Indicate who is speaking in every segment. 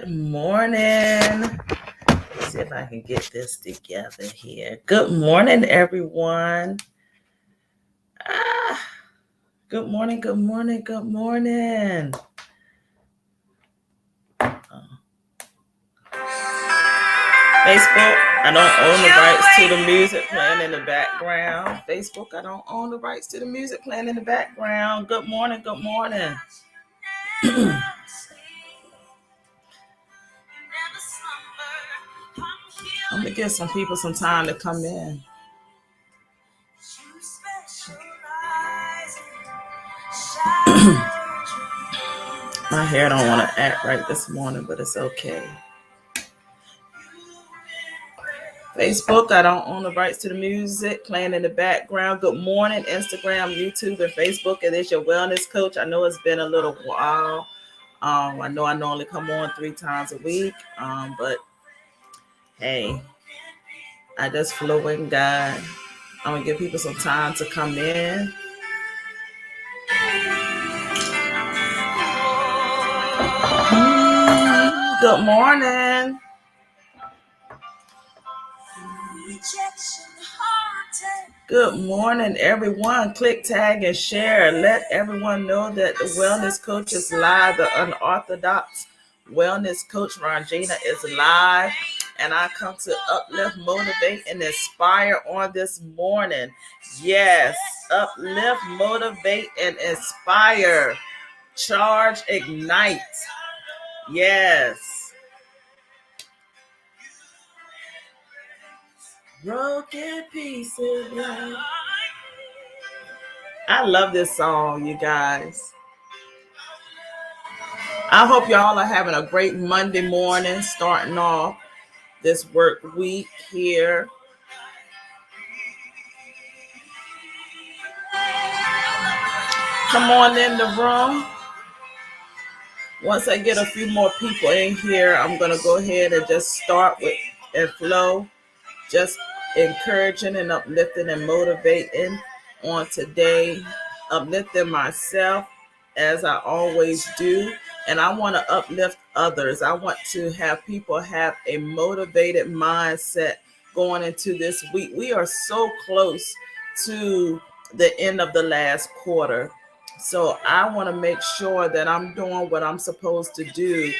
Speaker 1: Good morning. Let's see if I can get this together here. Good morning, everyone. Good morning, good morning, good morning. Facebook, I don't own the rights to the music playing in the background. Facebook, I don't own the rights to the music playing in the background. Good morning, good morning. I'm going to give some people some time to come in. My hair don't want to act right this morning, but it's okay. Facebook, I don't own the rights to the music playing in the background. Good morning, Instagram, YouTube, and Facebook. It is your wellness coach. I know it's been a little while. I know I normally come on 3 times a week, but hey, I just flow in God. I'm going to give people some time to come in. Good morning. Good morning, everyone. Click, tag, and share. Let everyone know that the Wellness Coach is live. The Unorthodox Wellness Coach, Ronjeanna, is live. And I come to uplift, motivate, and inspire on this morning. Yes, uplift, motivate, and inspire. Charge, ignite. Yes. Broken pieces. I love this song, you guys. I hope y'all are having a great Monday morning, starting off this work week here. Come on in the room. Once I get a few more people in here, I'm going to go ahead and just start with and flow. Just encouraging and uplifting and motivating on today. Uplifting myself as I always do. And I want to uplift others. I want to have people have a motivated mindset going into this week. We are so close to the end of the last quarter. So I want to make sure that I'm doing what I'm supposed to do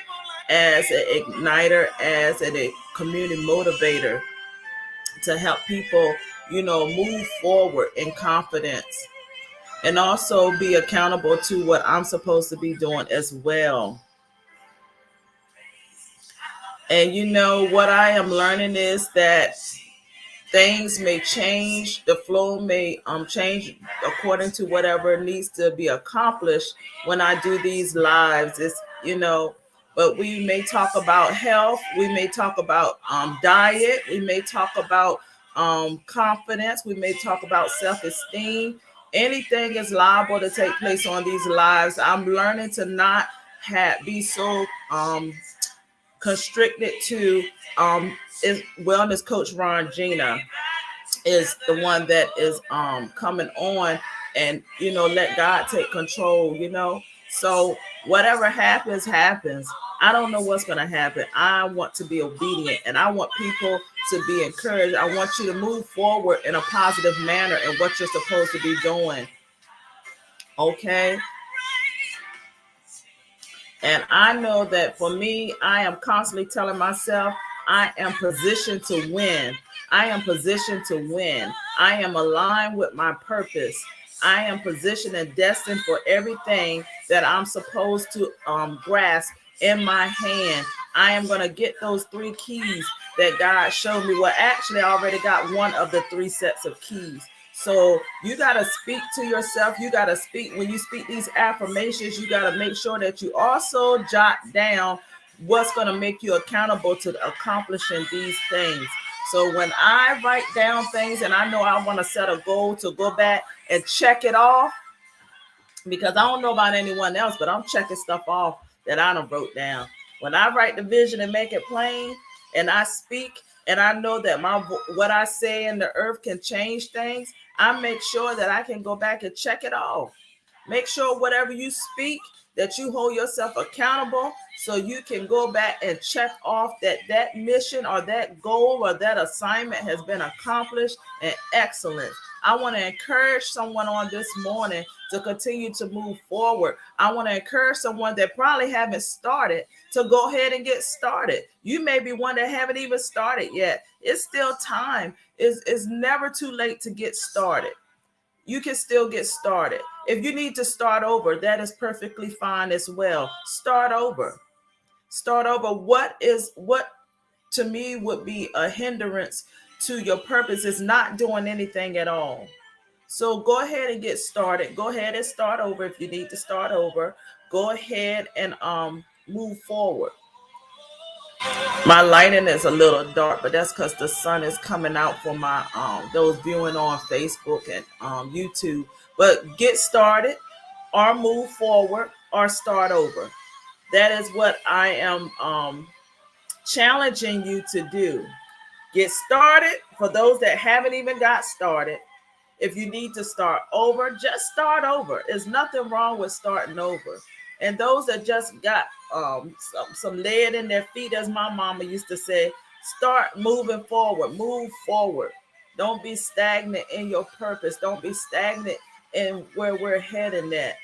Speaker 1: as an igniter, as a community motivator to help people, move forward in confidence and also be accountable to what I'm supposed to be doing as well. And what I am learning is that things may change, the flow may change according to whatever needs to be accomplished when I do these lives. It's, but we may talk about health, we may talk about diet, we may talk about confidence, we may talk about self-esteem. Anything is liable to take place on these lives. I'm learning to not be so constricted to is wellness coach Ronjeanna is the one that is coming on, and let God take control. So whatever happens. I don't know what's going to happen. I want to be obedient, and I want people to be encouraged. I want you to move forward in a positive manner in what you're supposed to be doing. Okay. And I know that for me, I am constantly telling myself, I am positioned to win. I am positioned to win. I am aligned with my purpose. I am positioned and destined for everything that I'm supposed to grasp in my hand. I am going to get those 3 keys that God showed me. Well, actually, I already got one of the 3 sets of keys. So you got to speak to yourself. You got to speak. When you speak these affirmations, you got to make sure that you also jot down what's going to make you accountable to accomplishing these things. So when I write down things and I know I want to set a goal to go back and check it off, because I don't know about anyone else, but I'm checking stuff off that I done wrote down. When I write the vision and make it plain and I speak, and I know that what I say in the earth can change things, I make sure that I can go back and check it off. Make sure whatever you speak, that you hold yourself accountable so you can go back and check off that mission or that goal or that assignment has been accomplished and excellent. I want to encourage someone on this morning to continue to move forward. I want to encourage someone that probably haven't started to go ahead and get started. You may be one that haven't even started yet. It's still time. It's never too late to get started. You can still get started. If you need to start over, that is perfectly fine as well. Start over. Start over. What to me would be a hindrance to your purpose is not doing anything at all. So go ahead and get started. Go ahead and start over if you need to start over. Go ahead and move forward. My lighting is a little dark, but that's because the sun is coming out for my those viewing on Facebook and YouTube. But get started or move forward or start over. That is what I am challenging you to do. Get started. For those that haven't even got started, if you need to start over, just start over. There's nothing wrong with starting over. And those that just got some lead in their feet, as my mama used to say, start moving forward. Move forward. Don't be stagnant in your purpose. Don't be stagnant in where we're heading at.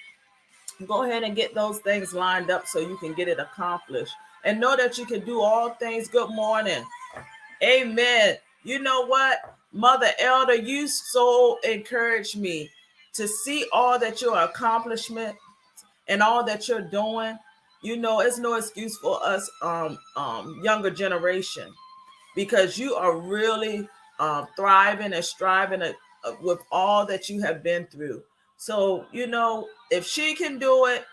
Speaker 1: Go ahead and get those things lined up so you can get it accomplished. And know that you can do all things. Good morning. Amen. You know what, Mother Elder, you so encouraged me to see all that your accomplishment and all that you're doing. You know, it's no excuse for us younger generation, because you are really thriving and striving with all that you have been through. So, you know, if she can do it,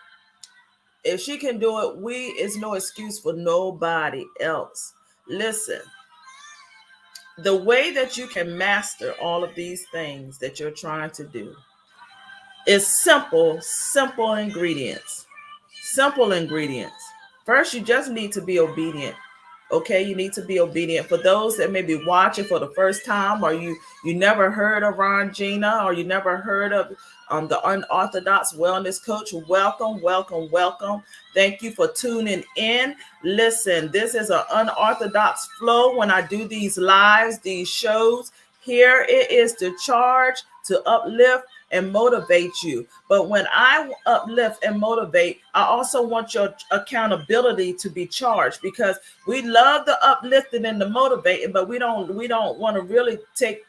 Speaker 1: it's no excuse for nobody else. Listen, the way that you can master all of these things that you're trying to do is simple ingredients. Simple ingredients. First, you just need to be obedient. Okay, you need to be obedient. For those that may be watching for the first time, or you never heard of Ronjeanna, or you never heard of the Unorthodox Wellness Coach, welcome, welcome, welcome. Thank you for tuning in. Listen, this is an unorthodox flow when I do these lives, these shows. Here it is to charge, to uplift, and motivate you. But when I uplift and motivate, I also want your accountability to be charged, because we love the uplifting and the motivating, but we don't want to really take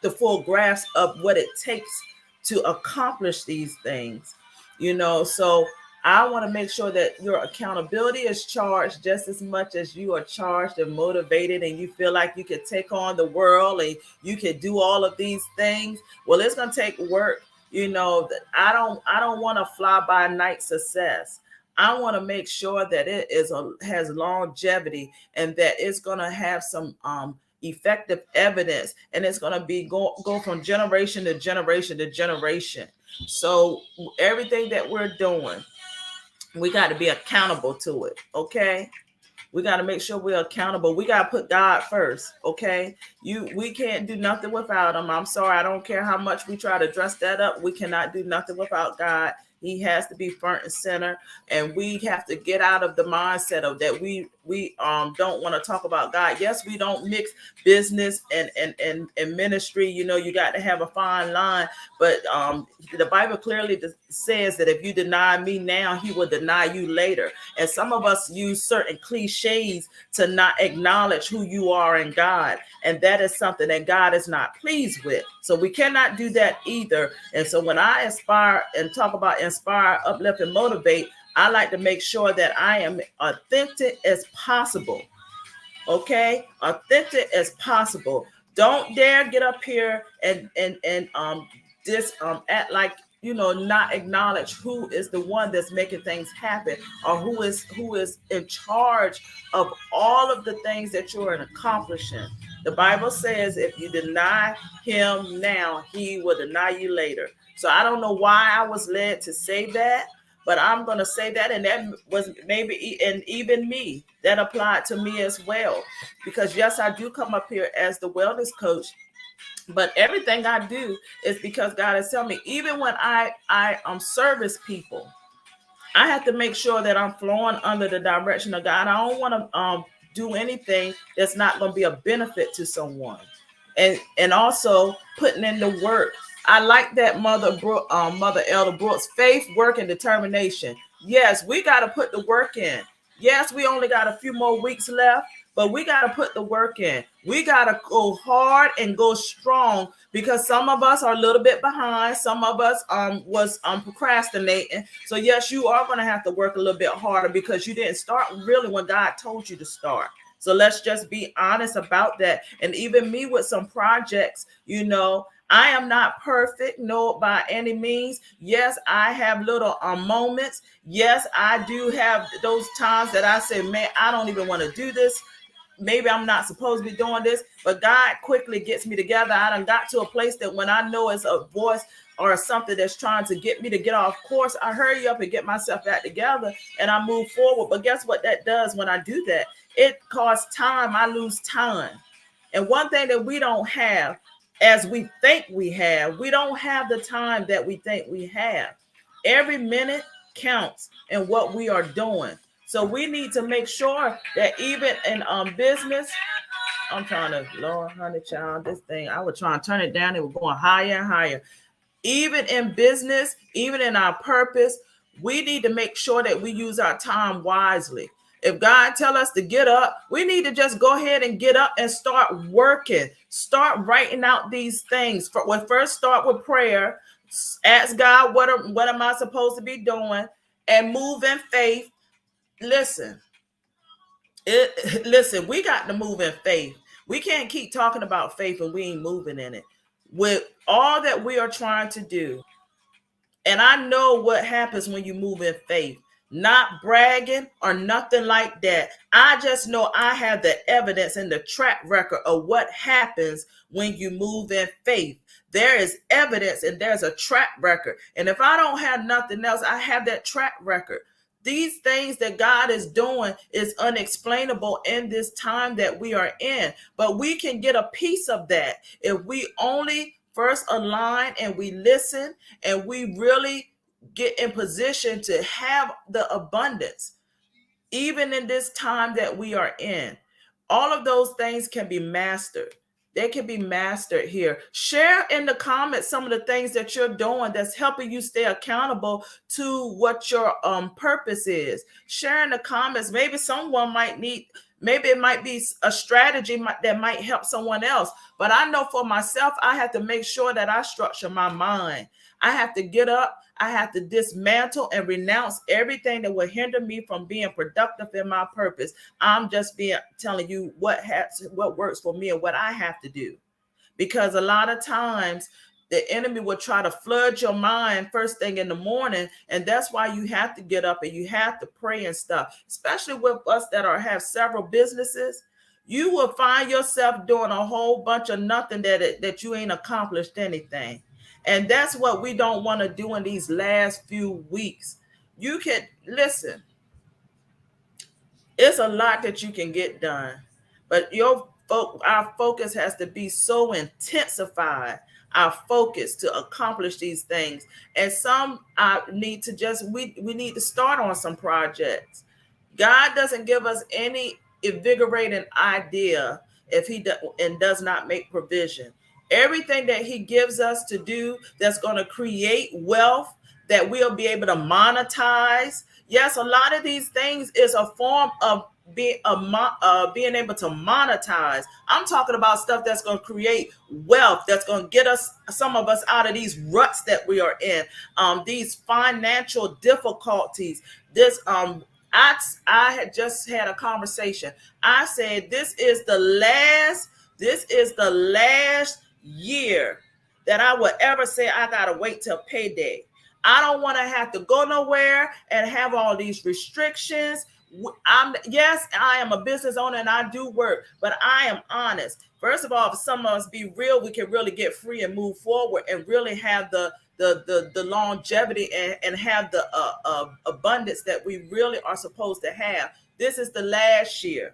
Speaker 1: the full grasp of what it takes to accomplish these things. You know, so I want to make sure that your accountability is charged just as much as you are charged and motivated, and you feel like you could take on the world and you could do all of these things. Well, it's going to take work. You know, I don't want a fly by night success. I want to make sure that it has longevity, and that it's going to have some effective evidence, and it's going to be go from generation to generation to generation. So everything that we're doing, we got to be accountable to it. Okay, we got to make sure we're accountable. We got to put God first. Okay, we can't do nothing without him. I'm sorry, I don't care how much we try to dress that up. We cannot do nothing without God. He has to be front and center, and we have to get out of the mindset of that we don't want to talk about God. Yes, we don't mix business and ministry. You know, you got to have a fine line, but the Bible clearly says that if you deny me now, he will deny you later. And some of us use certain cliches to not acknowledge who you are in God, and that is something that God is not pleased with. So we cannot do that either. And so when I inspire and talk about inspire, uplift, and motivate, I like to make sure that I am authentic as possible. Okay, authentic as possible. Don't dare get up here and act like, you know, not acknowledge who is the one that's making things happen, or who is in charge of all of the things that you're accomplishing. The Bible says if you deny him now, he will deny you later. So I don't know why I was led to say that, but I'm going to say that. And that was maybe, and even me, that applied to me as well. Because yes, I do come up here as the wellness coach, But everything I do is because God has telling me. Even when I service people, I have to make sure that I'm flowing under the direction of God. I don't want to do anything that's not going to be a benefit to someone, and also putting in the work. I like that Mother Elder Brooks, faith, work, and determination. Yes, we got to put the work in. Yes, we only got a few more weeks left, but we got to put the work in. We got to go hard and go strong, because some of us are a little bit behind. Some of us was procrastinating. So yes, you are going to have to work a little bit harder because you didn't start really when God told you to start. So let's just be honest about that. And even me with some projects, I am not perfect, no, by any means. Yes, I have little moments. Yes, I do have those times that I say, man, I don't even want to do this. Maybe I'm not supposed to be doing this, but God quickly gets me together. I done got to a place that when I know it's a voice or something that's trying to get me to get off course, I hurry up and get myself back together and I move forward. But guess what that does when I do that? It costs time. I lose time. And one thing that we don't have, as we think we don't have the time that we think we have. Every minute counts in what we are doing. So we need to make sure that even in business, I'm trying to, Lord, honey, child, this thing, I was trying to turn it down. It was going higher and higher. Even in business, even in our purpose, we need to make sure that we use our time wisely. If God tell us to get up, we need to just go ahead and get up and start working. Start writing out these things. First start with prayer. Ask God, what am I supposed to be doing? And move in faith. Listen, we got to move in faith. We can't keep talking about faith and we ain't moving in it. With all that we are trying to do, and I know what happens when you move in faith. Not bragging or nothing like that. I just know I have the evidence and the track record of what happens when you move in faith. There is evidence and there's a track record. And if I don't have nothing else, I have that track record. These things that God is doing is unexplainable in this time that we are in. But we can get a piece of that if we only first align and we listen and we really get in position to have the abundance, even in this time that we are in. All of those things can be mastered. They can be mastered here. Share in the comments some of the things that you're doing that's helping you stay accountable to what your purpose is. Share in the comments. Maybe someone might need, maybe it might be a strategy that might help someone else. But I know for myself, I have to make sure that I structure my mind. I have to get up. I have to dismantle and renounce everything that will hinder me from being productive in my purpose. I'm just telling you what works for me and what I have to do. Because a lot of times the enemy will try to flood your mind first thing in the morning. And that's why you have to get up and you have to pray and stuff, especially with us that have several businesses. You will find yourself doing a whole bunch of nothing that you ain't accomplished anything. And that's what we don't want to do in these last few weeks. You can listen. It's a lot that you can get done, but our focus has to be so intensified. Our focus to accomplish these things, and some need to just we need to start on some projects. God doesn't give us any invigorating idea if he does not make provision. Everything that he gives us to do that's going to create wealth that we'll be able to monetize. Yes, a lot of these things is a form of being able to monetize. I'm talking about stuff that's going to create wealth, that's going to get some of us out of these ruts that we are in, these financial difficulties. I had just had a conversation. I said this is the last year that I would ever say I gotta wait till payday. I don't want to have to go nowhere and have all these restrictions. Yes, I am a business owner and I do work, but I am honest. First of all, if some of us be real, we can really get free and move forward and really have the longevity and have the abundance that we really are supposed to have. This is the last year.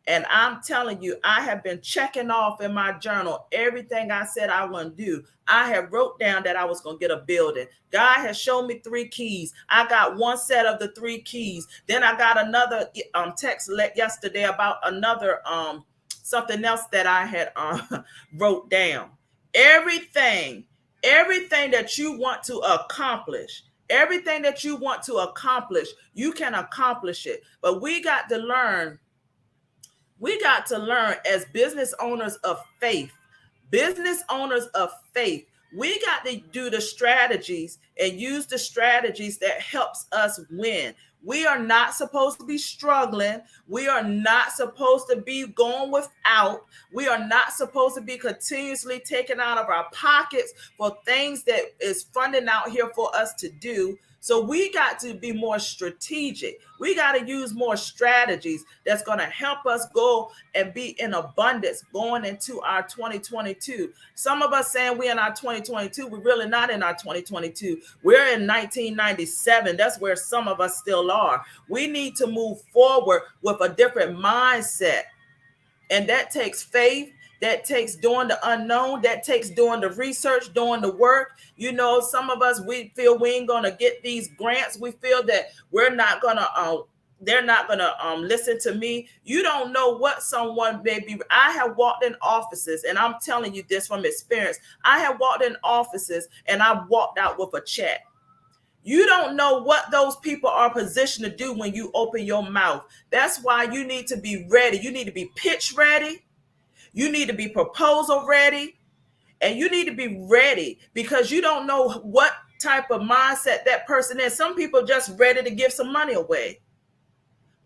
Speaker 1: And I'm telling you, I have been checking off in my journal everything I said I want to do. I have wrote down that I was going to get a building. God has shown me 3 keys. I got one set of the 3 keys. Then I got another text yesterday about another something else that I had wrote down. Everything, everything that you want to accomplish, everything that you want to accomplish, you can accomplish it. But we got to learn as business owners of faith, we got to do the strategies and use the strategies that helps us win. We are not supposed to be struggling. We are not supposed to be going without. We are not supposed to be continuously taking out of our pockets for things that is funding out here for us to do. So we got to be more strategic. We got to use more strategies that's going to help us go and be in abundance going into our 2022. Some of us saying we're in our 2022. We're really not in our 2022. We're in 1997. That's where some of us still are. We need to move forward with a different mindset. And that takes faith. That takes doing the unknown. That takes doing the research, doing the work. You know, some of us, we feel we ain't going to get these grants. We feel that we're not going to, they're not going to listen to me. You don't know what someone may be. I have walked in offices, and I'm telling you this from experience. I have walked in offices, and I walked out with a check. You don't know what those people are positioned to do when you open your mouth. That's why you need to be ready. You need to be pitch ready. You need to be proposal ready. And you need to be ready because you don't know what type of mindset that person is. Some people just ready to give some money away.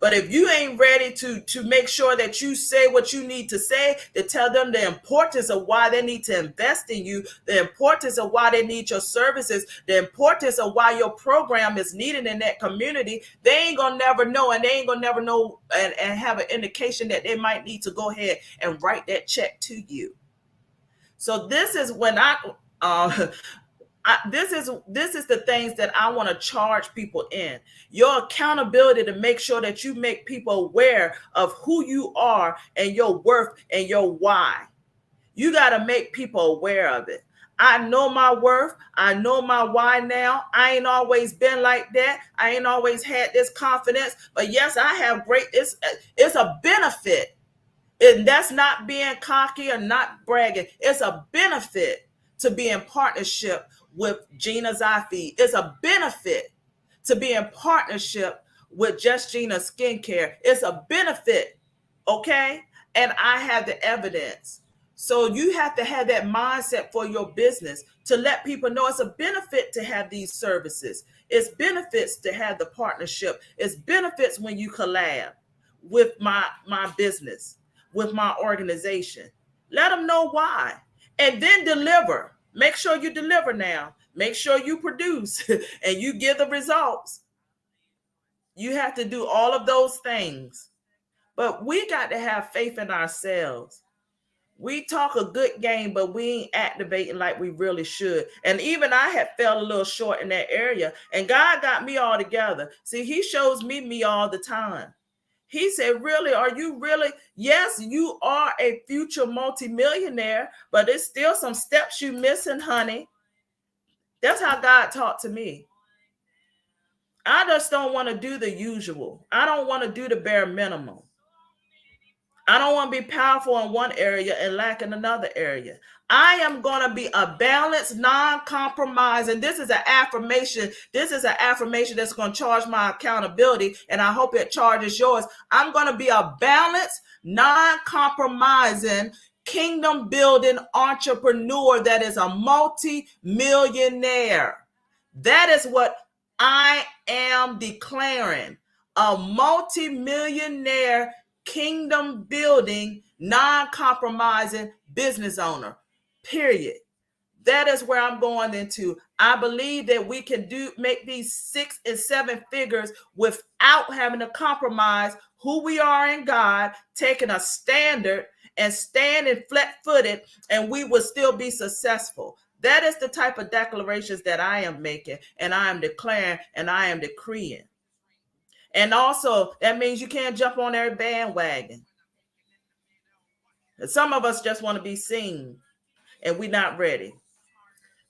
Speaker 1: But if you ain't ready to make sure that you say what you need to say, to tell them the importance of why they need to invest in you, the importance of why they need your services, the importance of why your program is needed in that community, they ain't gonna never know, and they ain't gonna never know and have an indication that they might need to go ahead and write that check to you. So this is when this is the things that I want to charge people in. Your accountability to make sure that you make people aware of who you are and your worth and your why. You got to make people aware of it. I know my worth. I know my why now. I ain't always been like that. I ain't always had this confidence. But yes, I have it's a benefit. And that's not being cocky or not bragging. It's a benefit to be in partnership with Gina Zafi. It's a benefit to be in partnership with Just Gina Skincare. It's a benefit, okay? And I have the evidence. So you have to have that mindset for your business to let people know it's a benefit to have these services. It's benefits to have the partnership. It's benefits when you collab with my business, with my organization. Let them know why. And then deliver. Make sure you deliver now. Make sure you produce and you give the results. You have to do all of those things. But we got to have faith in ourselves. We talk a good game, but we ain't activating like we really should. And even I had fell a little short in that area. And God got me all together. See, he shows me all the time. He said, really, are you really? Yes, you are a future multimillionaire, but it's still some steps you missing, honey. That's how God talked to me. I just don't want to do the usual. I don't want to do the bare minimum. I don't want to be powerful in one area and lack in another area. I am going to be a balanced, non-compromising. This is an affirmation. This is an affirmation that's going to charge my accountability, and I hope it charges yours. I'm going to be a balanced, non-compromising, kingdom-building entrepreneur that is a multi-millionaire. That is what I am declaring. A multi-millionaire, kingdom building, non-compromising business owner, period. That is where I'm going into. I believe that we can make these 6 and 7 figures without having to compromise who we are in God, taking a standard and standing flat-footed, and we will still be successful. That is the type of declarations that I am making, and I am declaring, and I am decreeing. And also, that means you can't jump on every bandwagon. Some of us just want to be seen, and we're not ready.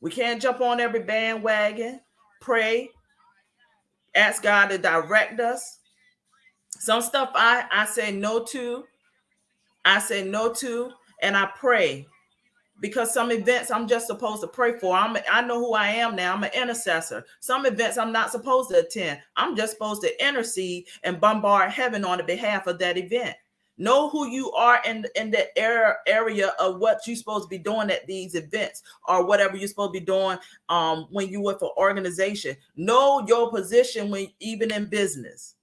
Speaker 1: We can't jump on every bandwagon. Pray, ask God to direct us. Some stuff I say no to. I say no to, and I pray, because some events I'm just supposed to pray for. I know who I am now. I'm an intercessor. Some events I'm not supposed to attend. I'm just supposed to intercede and bombard heaven on the behalf of that event. Know who you are in the area of what you're supposed to be doing at these events, or whatever you're supposed to be doing when you're with an organization. Know your position when even in business,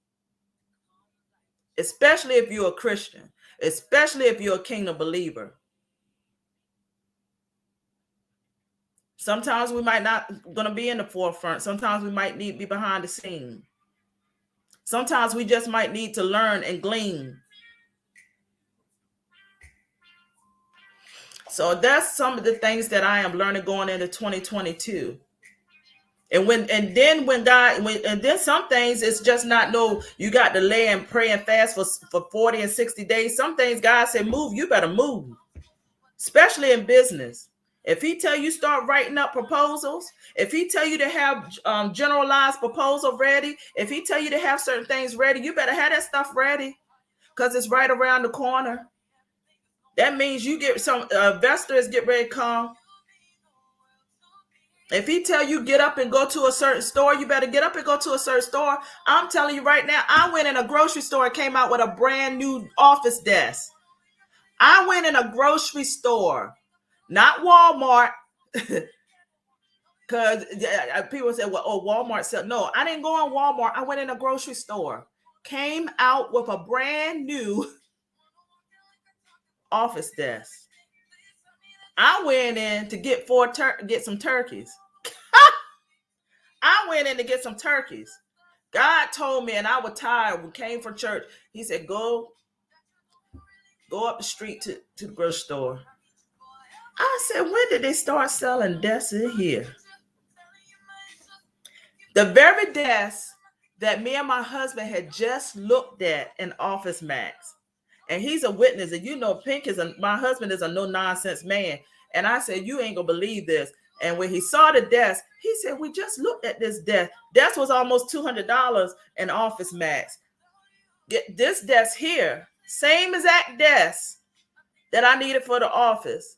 Speaker 1: especially if you're a Christian, especially if you're a kingdom believer. Sometimes we might not going to be in the forefront. Sometimes we might need to be behind the scene. Sometimes we just might need to learn and glean. So that's some of the things that I am learning going into 2022. And then some things it's just not no, you got to lay and pray and fast for 40 and 60 days. Some things God said move, you better move. Especially in business. If he tell you start writing up proposals, if he tell you to have generalized proposal ready, if he tell you to have certain things ready, you better have that stuff ready, because it's right around the corner. That means you get some investors get ready to come. If he tell you get up and go to a certain store, you better get up and go to a certain store. I'm telling you right now, I went in a grocery store and came out with a brand new office desk. I went in a grocery store, not Walmart. Because people say, well, oh, Walmart sell. No, I didn't go on Walmart. I went in a grocery store, came out with a brand new office desk. I went in to get get some turkeys. I went in to get some turkeys. God told me, and I was tired. We came from church. He said, go up the street to the grocery store. I said, when did they start selling desks in here? The very desk that me and my husband had just looked at in Office Max. And he's a witness. And you know, my husband is a no-nonsense man. And I said, you ain't gonna believe this. And when he saw the desk, he said, we just looked at this desk. Desk was almost $200 in Office Max. Get this desk here, same exact desk that I needed for the office,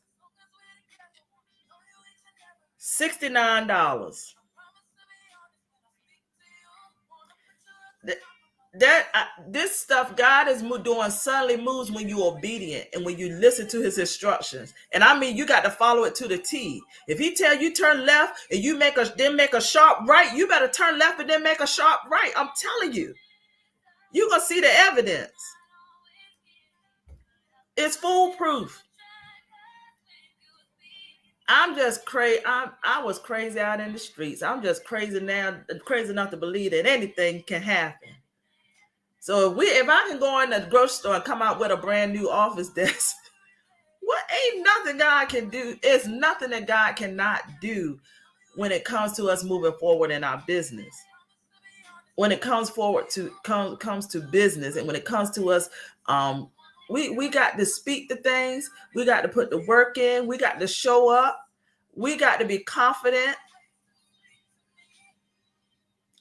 Speaker 1: $69. This stuff God is doing suddenly moves when you're obedient and when you listen to his instructions. And I mean, you got to follow it to the T. If he tell you turn left and you then make a sharp right, you better turn left and then make a sharp right. I'm telling you, you're gonna see the evidence. It's foolproof. I'm just crazy. I was crazy out in the streets. I'm just crazy now, crazy enough to believe that anything can happen. So if I can go in the grocery store and come out with a brand new office desk, what ain't nothing God can do. It's nothing that God cannot do when it comes to us moving forward in our business. When it comes to business, and when it comes to us, we got to speak the things. We got to put the work in. We got to show up. We got to be confident.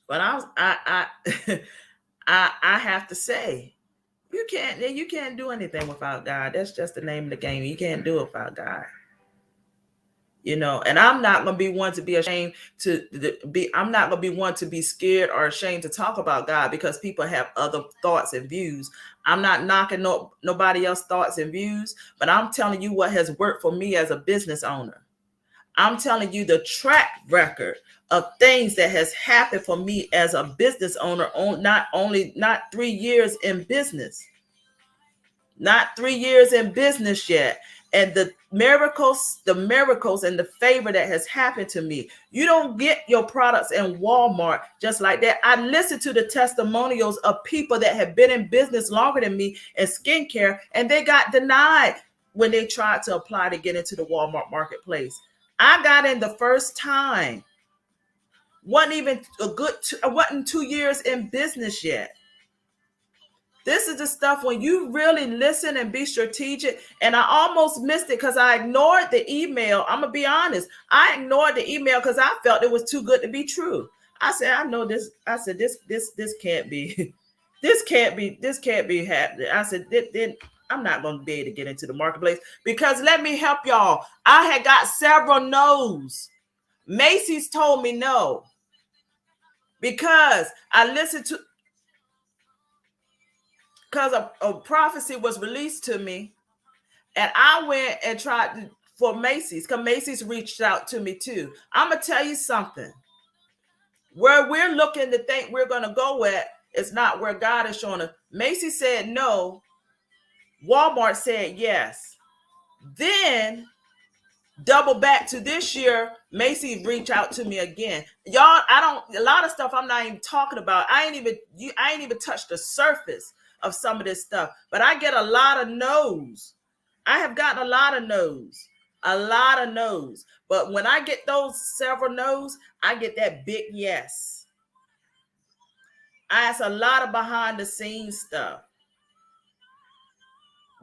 Speaker 1: But I have to say, you can't do anything without God. That's just the name of the game. You can't do it without God. And I'm not going to be one to be ashamed I'm not going to be one to be scared or ashamed to talk about God, because people have other thoughts and views. I'm not knocking nobody else's thoughts and views, but I'm telling you what has worked for me as a business owner. I'm telling you the track record of things that has happened for me as a business owner, not 3 years in business, not 3 years in business yet. And the miracles and the favor that has happened to me. You don't get your products in Walmart just like that. I listen to the testimonials of people that have been in business longer than me in skincare, and they got denied when they tried to apply to get into the Walmart marketplace. I got in the first time. Wasn't even wasn't 2 years in business yet. This is the stuff when you really listen and be strategic. And I almost missed it because I ignored the email. I'm gonna be honest. I ignored the email because I felt it was too good to be true. I said, I know this. I said, this can't be, this can't be happening. I said, then I'm not gonna be able to get into the marketplace because let me help y'all. I had got several no's. Macy's told me no because I listened to. Because a prophecy was released to me, and I went and tried for Macy's, because Macy's reached out to me too. I'm going to tell you something. Where we're looking to think we're going to go at is not where God is showing us. Macy's said no. Walmart said yes. Then double back to this year, Macy's reached out to me again. Y'all, a lot of stuff I'm not even talking about. I ain't even touched the surface of some of this stuff, but I get a lot of no's. I have gotten a lot of no's, but when I get those several no's, I get that big yes. I ask a lot of behind the scenes stuff.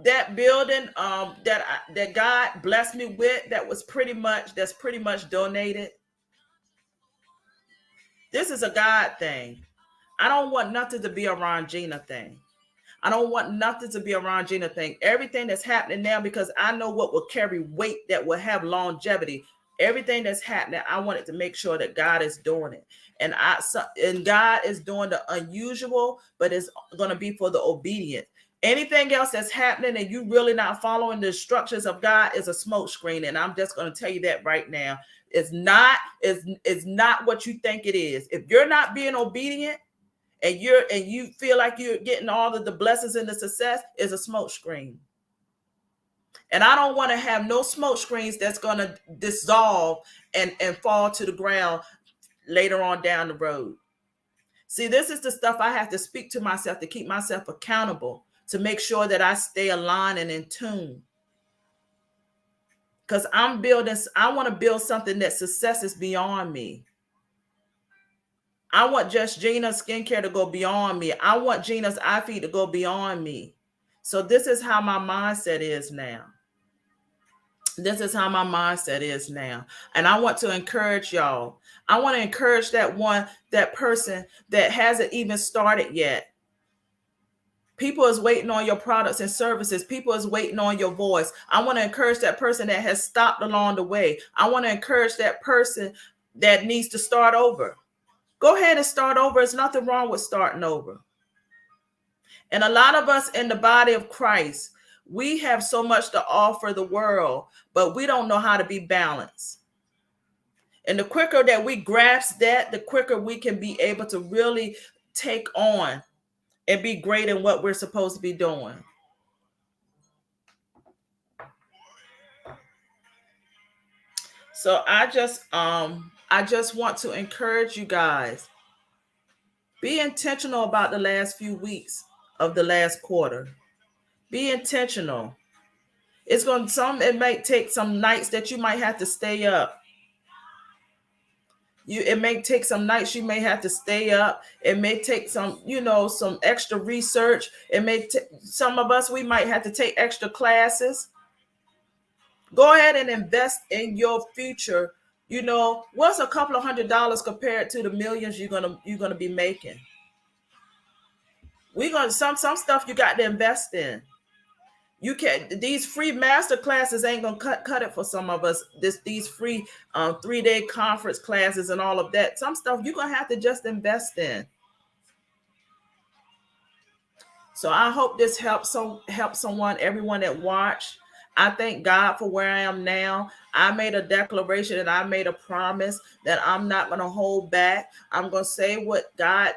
Speaker 1: That building that God blessed me with, that's pretty much donated. This is a God thing. I don't want nothing to be a Ronjeanna thing. I don't want nothing to be a Ronjeanna thing. Everything that's happening now, because I know what will carry weight, that will have longevity. Everything that's happening, I wanted to make sure that God is doing it. And God is doing the unusual, but it's going to be for the obedient. Anything else that's happening and you really not following the instructions of God is a smoke screen. And I'm just going to tell you that right now. It's not what you think it is. If you're not being obedient, and you feel like you're getting all of the blessings and the success, is a smoke screen. And I don't want to have no smoke screens that's going to dissolve and fall to the ground later on down the road. See, this is the stuff I have to speak to myself to keep myself accountable, to make sure that I stay aligned and in tune. Because I want to build something that success is beyond me. I want just Gina's skincare to go beyond me. I want Gina's eye feed to go beyond me. So this is how my mindset is now. And I want to encourage y'all. I want to encourage that person that hasn't even started yet. People is waiting on your products and services. People is waiting on your voice. I want to encourage that person that has stopped along the way. I want to encourage that person that needs to start over. Go ahead and start over. There's nothing wrong with starting over. And a lot of us in the body of Christ, we have so much to offer the world, but we don't know how to be balanced. And the quicker that we grasp that, the quicker we can be able to really take on and be great in what we're supposed to be doing. So I just want to encourage you guys. Be intentional about the last few weeks of the last quarter. Be intentional. It might take some nights that you might have to stay up. It may take some nights you may have to stay up. It may take some extra research. Some of us, we might have to take extra classes. Go ahead and invest in your future. What's a couple of $100 compared to the millions you're gonna be making? Some stuff you got to invest in. You can't. These free master classes ain't gonna cut it for some of us. These free 3-day conference classes and all of that. Some stuff you're gonna have to just invest in. So I hope this helps someone, everyone that watched. I thank God for where I am now. I made a declaration and I made a promise that I'm not going to hold back. I'm going to say what God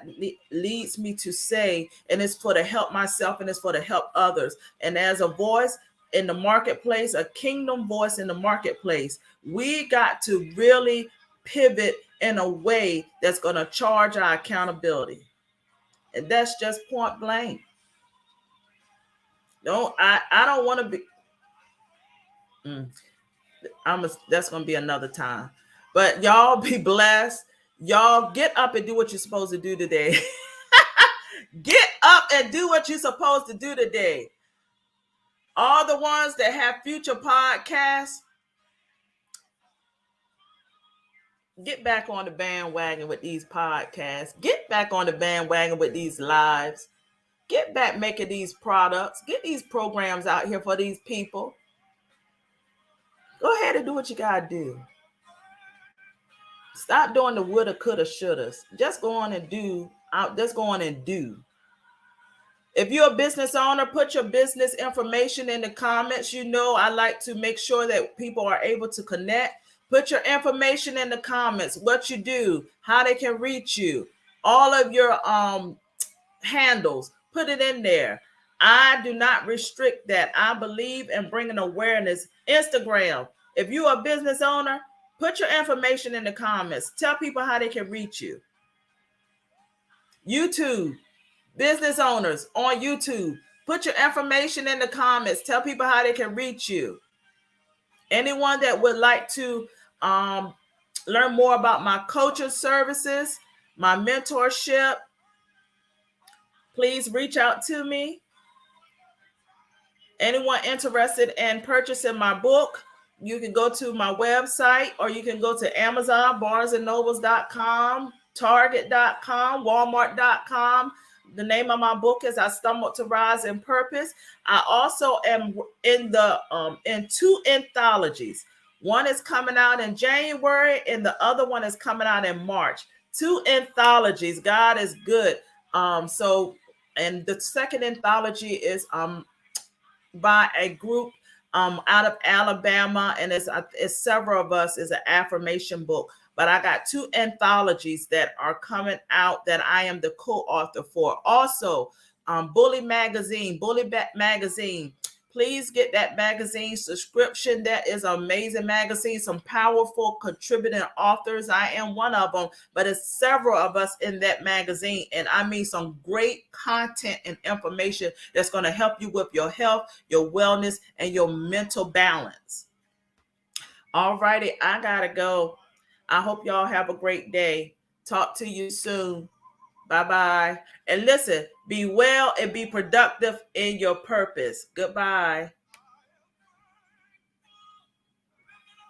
Speaker 1: leads me to say, and it's for to help myself and it's for to help others. And as a voice in the marketplace, a kingdom voice in the marketplace, we got to really pivot in a way that's going to charge our accountability. And that's just point blank. I don't want to be. That's going to be another time. But y'all be blessed. Y'all get up and do what you're supposed to do today. Get up and do what you're supposed to do today. All the ones that have future podcasts, get back on the bandwagon with these podcasts. Get back on the bandwagon with these lives. Get back making these products. Get these programs out here for these people. Go ahead and do what you gotta do. Stop doing the woulda, coulda, shouldas. Just go on and do. Just go on and do. If you're a business owner, put your business information in the comments. You know, I like to make sure that people are able to connect. Put your information in the comments, what you do, how they can reach you, all of your handles. Put it in there. I do not restrict that. I believe in bringing awareness. Instagram, if you're a business owner, put your information in the comments. Tell people how they can reach you. YouTube, business owners on YouTube, put your information in the comments. Tell people how they can reach you. Anyone that would like to learn more about my coaching services, my mentorship, please reach out to me. Anyone interested in purchasing my book, you can go to my website, or you can go to Amazon, BarnesandNobles.com, Target.com, Walmart.com. The name of my book is I Stumbled to Rise in Purpose. I also am in the in 2 anthologies. One is coming out in January, and the other one is coming out in March. 2 anthologies. God is good. And the second anthology is by a group out of Alabama, and it's several of us. Is an affirmation book. But I got 2 anthologies that are coming out that I am the co-author for. Also, Bully Magazine. Please get that magazine subscription. That is an amazing magazine. Some powerful contributing authors. I am one of them, but it's several of us in that magazine. And I mean some great content and information that's going to help you with your health, your wellness, and your mental balance. All righty, I got to go. I hope y'all have a great day. Talk to you soon. Bye-bye. And listen, be well and be productive in your purpose. Goodbye.